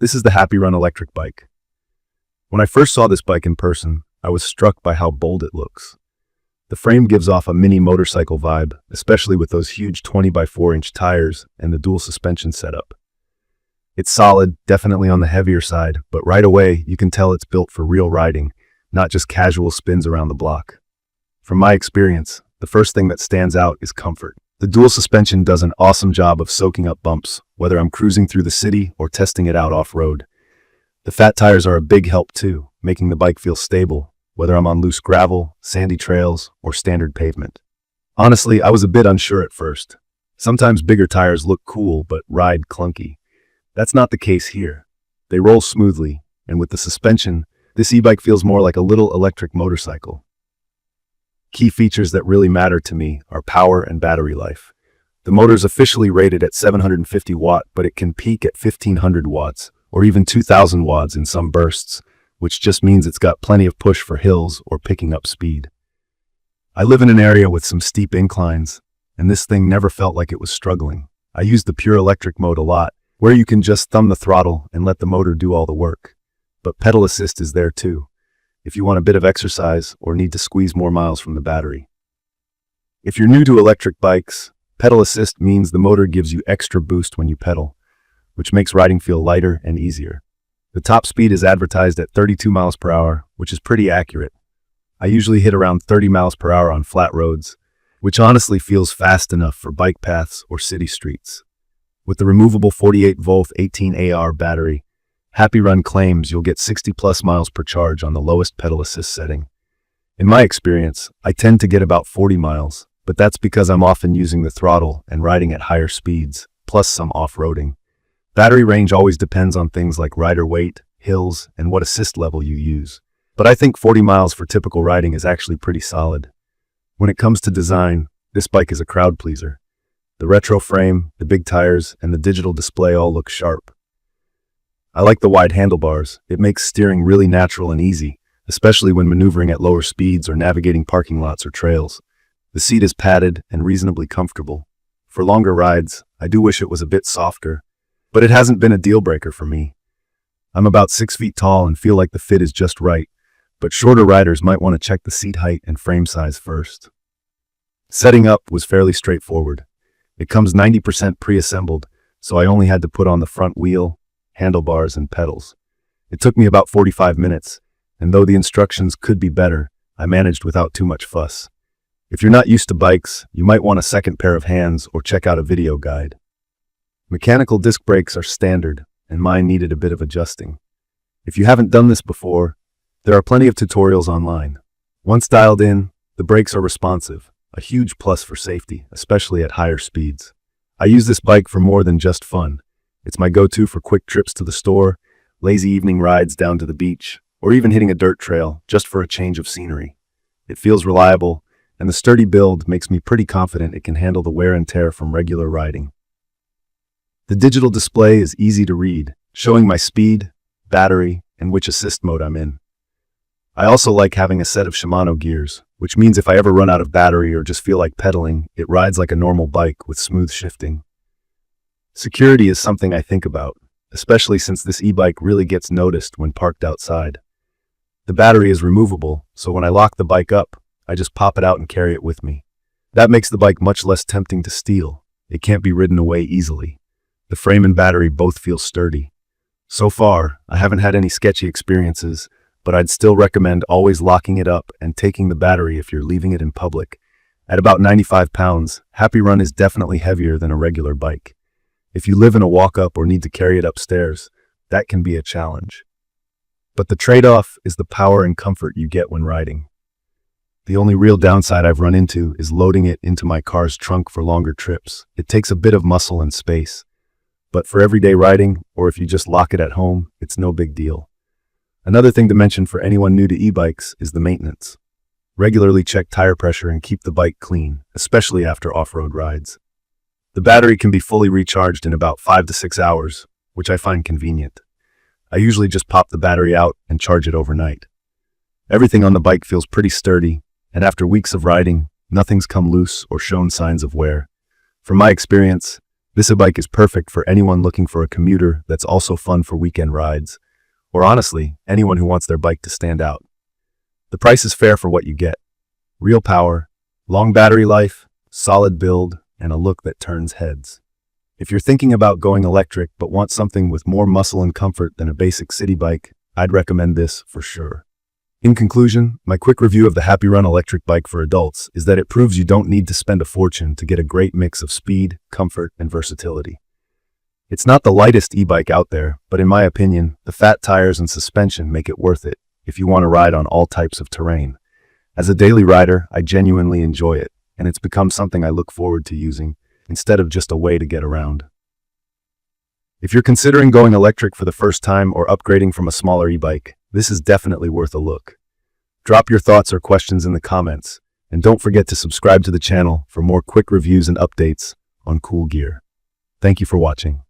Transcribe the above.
This is the HAPPYRUN Electric Bike. When I first saw this bike in person, I was struck by how bold it looks. The frame gives off a mini motorcycle vibe, especially with those huge 20 by 4-inch tires and the dual suspension setup. It's solid, definitely on the heavier side, but right away you can tell it's built for real riding, not just casual spins around the block. From my experience, the first thing that stands out is comfort. The dual suspension does an awesome job of soaking up bumps, whether I'm cruising through the city or testing it out off-road. The fat tires are a big help too, making the bike feel stable, whether I'm on loose gravel, sandy trails, or standard pavement. Honestly, I was a bit unsure at first. Sometimes bigger tires look cool but ride clunky. That's not the case here. They roll smoothly, and with the suspension, this e-bike feels more like a little electric motorcycle. Key features that really matter to me are power and battery life. The motor's officially rated at 750 watt, but it can peak at 1500 watts, or even 2000 watts in some bursts, which just means it's got plenty of push for hills or picking up speed. I live in an area with some steep inclines, and this thing never felt like it was struggling. I use the pure electric mode a lot, where you can just thumb the throttle and let the motor do all the work. But pedal assist is there too, if you want a bit of exercise or need to squeeze more miles from the battery. If you're new to electric bikes, pedal assist means the motor gives you extra boost when you pedal, which makes riding feel lighter and easier. The top speed is advertised at 32 miles per hour, which is pretty accurate. I usually hit around 30 miles per hour on flat roads, which honestly feels fast enough for bike paths or city streets. With the removable 48-volt 18AR battery, HAPPYRUN claims you'll get 60 plus miles per charge on the lowest pedal assist setting. In my experience, I tend to get about 40 miles, but that's because I'm often using the throttle and riding at higher speeds, plus some off-roading. Battery range always depends on things like rider weight, hills, and what assist level you use. But I think 40 miles for typical riding is actually pretty solid. When it comes to design, this bike is a crowd pleaser. The retro frame, the big tires, and the digital display all look sharp. I like the wide handlebars. It makes steering really natural and easy, especially when maneuvering at lower speeds or navigating parking lots or trails. The seat is padded and reasonably comfortable. For longer rides, I do wish it was a bit softer, but it hasn't been a deal breaker for me. I'm about 6 feet tall and feel like the fit is just right, but shorter riders might want to check the seat height and frame size first. Setting up was fairly straightforward. It comes 90% pre-assembled, so I only had to put on the front wheel, handlebars, and pedals. It took me about 45 minutes, and though the instructions could be better, I managed without too much fuss. If you're not used to bikes, you might want a second pair of hands or check out a video guide. Mechanical disc brakes are standard, and mine needed a bit of adjusting. If you haven't done this before, there are plenty of tutorials online. Once dialed in, the brakes are responsive, a huge plus for safety, especially at higher speeds. I use this bike for more than just fun. It's my go-to for quick trips to the store, lazy evening rides down to the beach, or even hitting a dirt trail just for a change of scenery. It feels reliable, and the sturdy build makes me pretty confident it can handle the wear and tear from regular riding. The digital display is easy to read, showing my speed, battery, and which assist mode I'm in. I also like having a set of Shimano gears, which means if I ever run out of battery or just feel like pedaling, it rides like a normal bike with smooth shifting. Security is something I think about, especially since this e-bike really gets noticed when parked outside. The battery is removable, so when I lock the bike up, I just pop it out and carry it with me. That makes the bike much less tempting to steal. It can't be ridden away easily. The frame and battery both feel sturdy. So far, I haven't had any sketchy experiences, but I'd still recommend always locking it up and taking the battery if you're leaving it in public. At about 95 pounds, HAPPYRUN is definitely heavier than a regular bike. If you live in a walk-up or need to carry it upstairs, that can be a challenge. But the trade-off is the power and comfort you get when riding. The only real downside I've run into is loading it into my car's trunk for longer trips. It takes a bit of muscle and space. But for everyday riding, or if you just lock it at home, it's no big deal. Another thing to mention for anyone new to e-bikes is the maintenance. Regularly check tire pressure and keep the bike clean, especially after off-road rides. The battery can be fully recharged in about 5 to 6 hours, which I find convenient. I usually just pop the battery out and charge it overnight. Everything on the bike feels pretty sturdy, and after weeks of riding, nothing's come loose or shown signs of wear. From my experience, This e-bike is perfect for anyone looking for a commuter that's also fun for weekend rides, or honestly, anyone who wants their bike to stand out. The price is fair for what you get. Real power, long battery life, solid build, and a look that turns heads. If you're thinking about going electric but want something with more muscle and comfort than a basic city bike, I'd recommend this for sure. In conclusion, my quick review of the HAPPYRUN Electric Bike for adults is that it proves you don't need to spend a fortune to get a great mix of speed, comfort, and versatility. It's not the lightest e-bike out there, but in my opinion, the fat tires and suspension make it worth it if you want to ride on all types of terrain. As a daily rider, I genuinely enjoy it, and it's become something I look forward to using, instead of just a way to get around. If you're considering going electric for the first time or upgrading from a smaller e-bike, this is definitely worth a look. Drop your thoughts or questions in the comments, and don't forget to subscribe to the channel for more quick reviews and updates on cool gear. Thank you for watching.